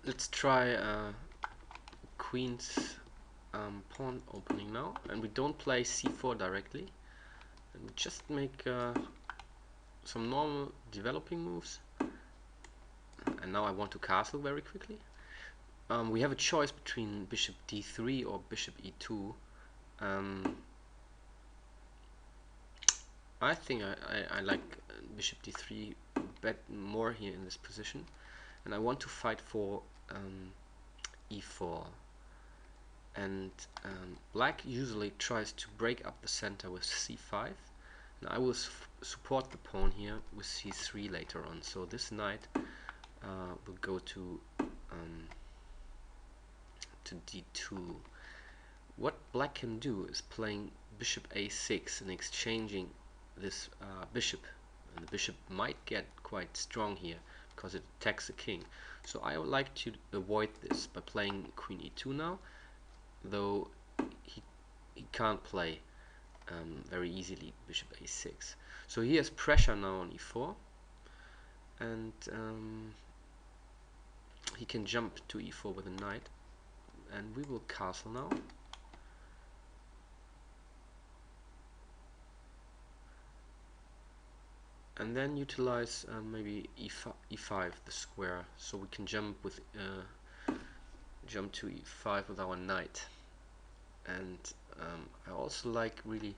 let's try queen's pawn opening now, and we don't play c4 directly, and we just make some normal developing moves. And now I want to castle very quickly. We have a choice between bishop d3 or bishop e2. I think I like bishop d3 bet more here in this position, and I want to fight for e4. And black usually tries to break up the center with c5, and I will support the pawn here with c3 later on. So this knight will go to d2. What black can do is playing bishop a6 and exchanging this bishop, and the bishop might get quite strong here because it attacks the king. So I would like to avoid this by playing queen e2 now, though he can't play very easily bishop a6. So he has pressure now on e4, and he can jump to e4 with a knight, and we will castle now. And then utilize maybe e5, the square, so we can jump to e5 with our knight. And I also like really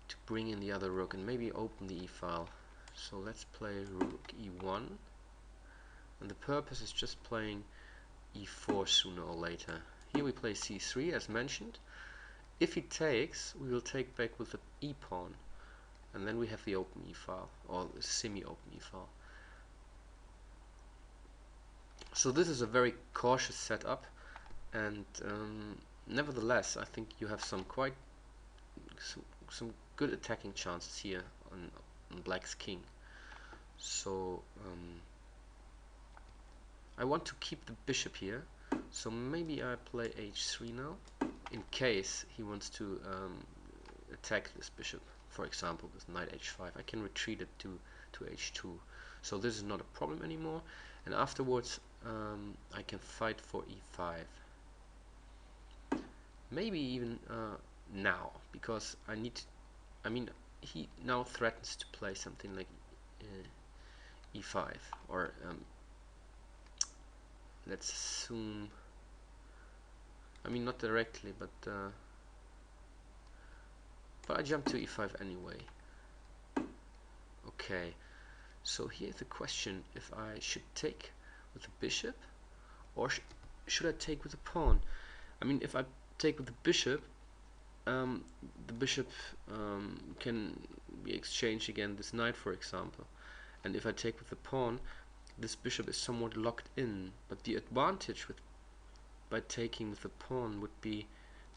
to bring in the other rook and maybe open the e-file. So let's play rook e1, and the purpose is just playing e4 sooner or later. Here we play c3 as mentioned. If he takes, we will take back with the e-pawn, and then we have the open e-file, or the semi-open e-file. So this is a very cautious setup, and nevertheless I think you have some good attacking chances here on black's king. So I want to keep the bishop here, so maybe I play h3 now, in case he wants to attack this bishop. For example, with knight h5, I can retreat it to h2. So this is not a problem anymore, and afterwards I can fight for e5. Maybe even now, because he now threatens to play something like e5, or let's assume, not directly, but I jump to e5 anyway. Okay, so here's the question: if I should take with the bishop, or should I take with the pawn? If I take with the bishop can be exchanged against this knight, for example, and if I take with the pawn, this bishop is somewhat locked in. But the advantage by taking with the pawn would be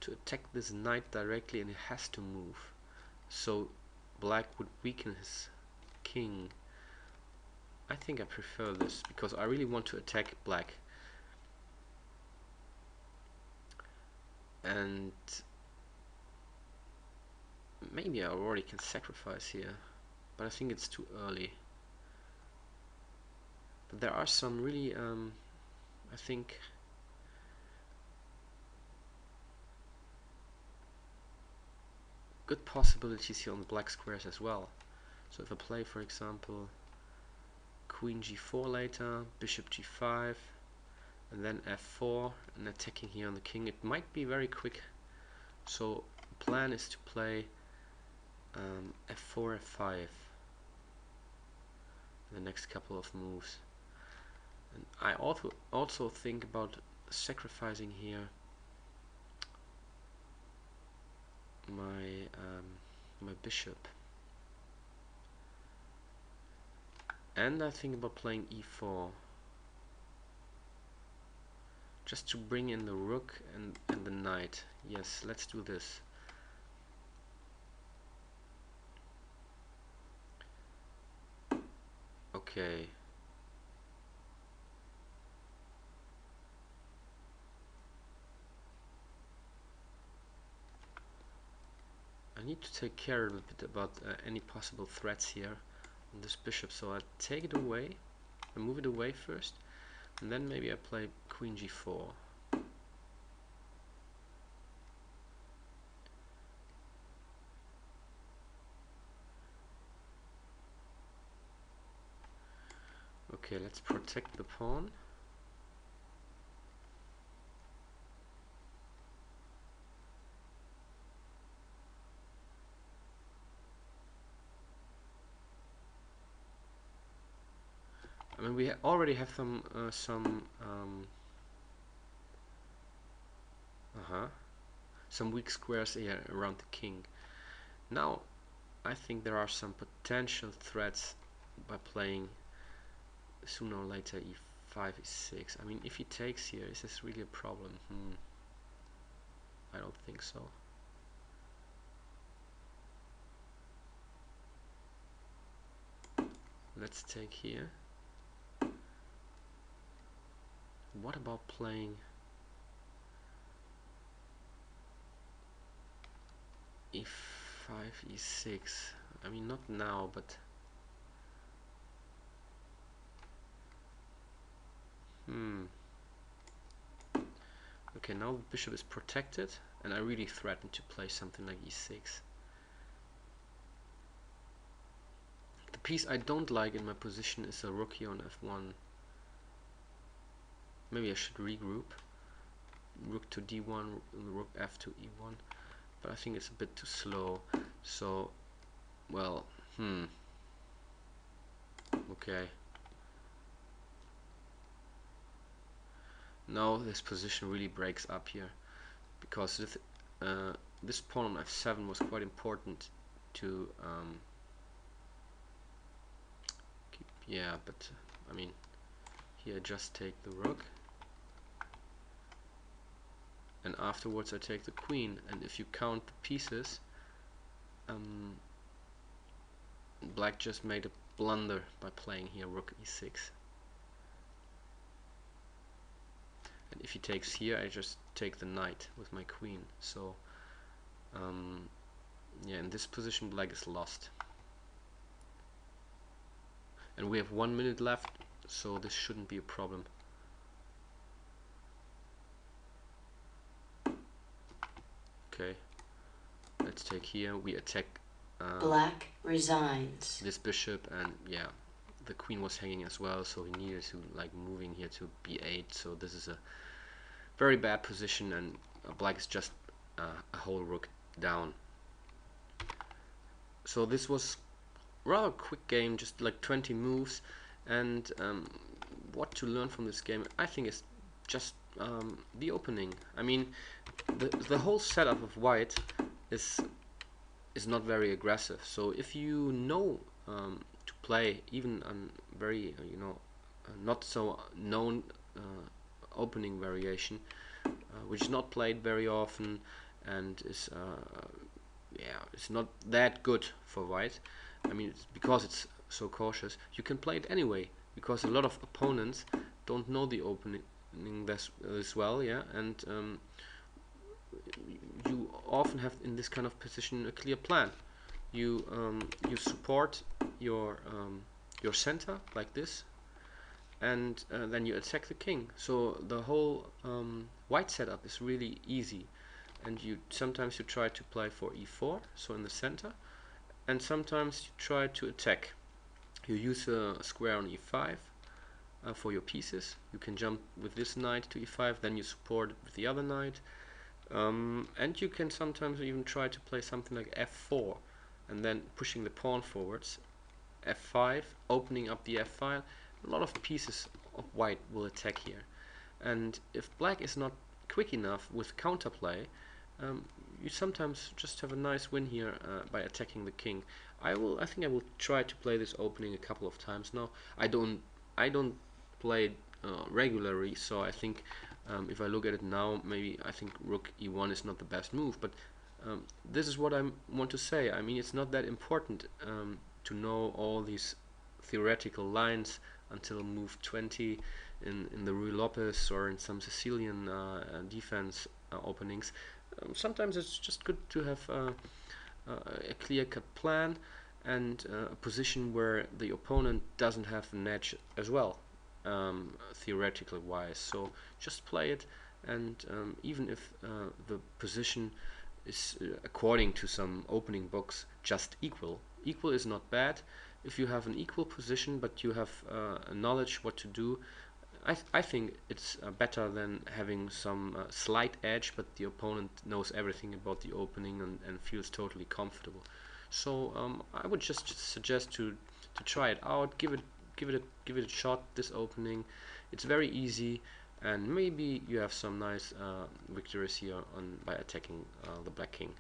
to attack this knight directly, and he has to move, so black would weaken his king. I think I prefer this because I really want to attack black, and maybe I already can sacrifice here, but I think it's too early. But there are some really I think good possibilities here on the black squares as well. So if I play, for example, queen g4 later, bishop g5, and then f4, and attacking here on the king, it might be very quick. So the plan is to play f4, f5 in the next couple of moves. And I also think about sacrificing here my bishop, and I think about playing e4 just to bring in the rook and the knight. Yes, let's do this. Okay. I need to take care a little bit about any possible threats here on this bishop, so I take it away, I move it away first, And then maybe I play queen g4. Okay, let's protect the pawn. I mean, we already have some weak squares here around the king. Now, I think there are some potential threats by playing sooner or later e5, e6. I mean, if he takes here, is this really a problem? I don't think so. Let's take here. What about playing e5, e6? I mean, not now, but okay, now the bishop is protected, and I really threaten to play something like e6. The piece I don't like in my position is a rook here on f1. Maybe I should regroup. Rook to d1, rook f to e1, but I think it's a bit too slow. So, well, okay. Now this position really breaks up here, because this pawn on f7 was quite important to keep. Yeah, but I mean, here I just take the rook, and afterwards I take the queen, and if you count the pieces, black just made a blunder by playing here rook e6. And if he takes here, I just take the knight with my queen. So yeah, in this position black is lost. And we have 1 minute left, so this shouldn't be a problem. Okay, let's take here. We attack black resigns this bishop, and yeah, the queen was hanging as well, so he needed to like moving here to b8. So this is a very bad position, and black is just a whole rook down. So this was rather quick game, just like 20 moves. And what to learn from this game, I think, is just the opening. I mean, the whole setup of white is not very aggressive. So if you know to play even a very not so known opening variation, which is not played very often and is yeah, it's not that good for white. I mean, it's because it's so cautious. You can play it anyway, because a lot of opponents don't know the opening this well, yeah, and you often have in this kind of position a clear plan. You support your center like this, and then you attack the king. So the whole white setup is really easy. And sometimes you try to play for e4, so in the center, and sometimes you try to attack. You use a square on e5 for your pieces. You can jump with this knight to e5, then you support it with the other knight, and you can sometimes even try to play something like f4, and then pushing the pawn forwards, f5, opening up the f-file. A lot of pieces of white will attack here, and if black is not quick enough with counterplay, you sometimes just have a nice win here by attacking the king. I think I will try to play this opening a couple of times now. I don't play it regularly, so I think if I look at it now, maybe I think rook e1 is not the best move. But this is what I want to say. I mean, it's not that important to know all these theoretical lines until move 20 in the Ruy Lopez or in some Sicilian defense openings. Sometimes it's just good to have a clear-cut plan and a position where the opponent doesn't have an edge as well. theoretically wise. So just play it, and even if the position is according to some opening books just equal is not bad. If you have an equal position but you have knowledge what to do, I think it's better than having some slight edge, but the opponent knows everything about the opening and feels totally comfortable. So I would just suggest to try it out, give it a shot. This opening, it's very easy, and maybe you have some nice victories here on by attacking the black king.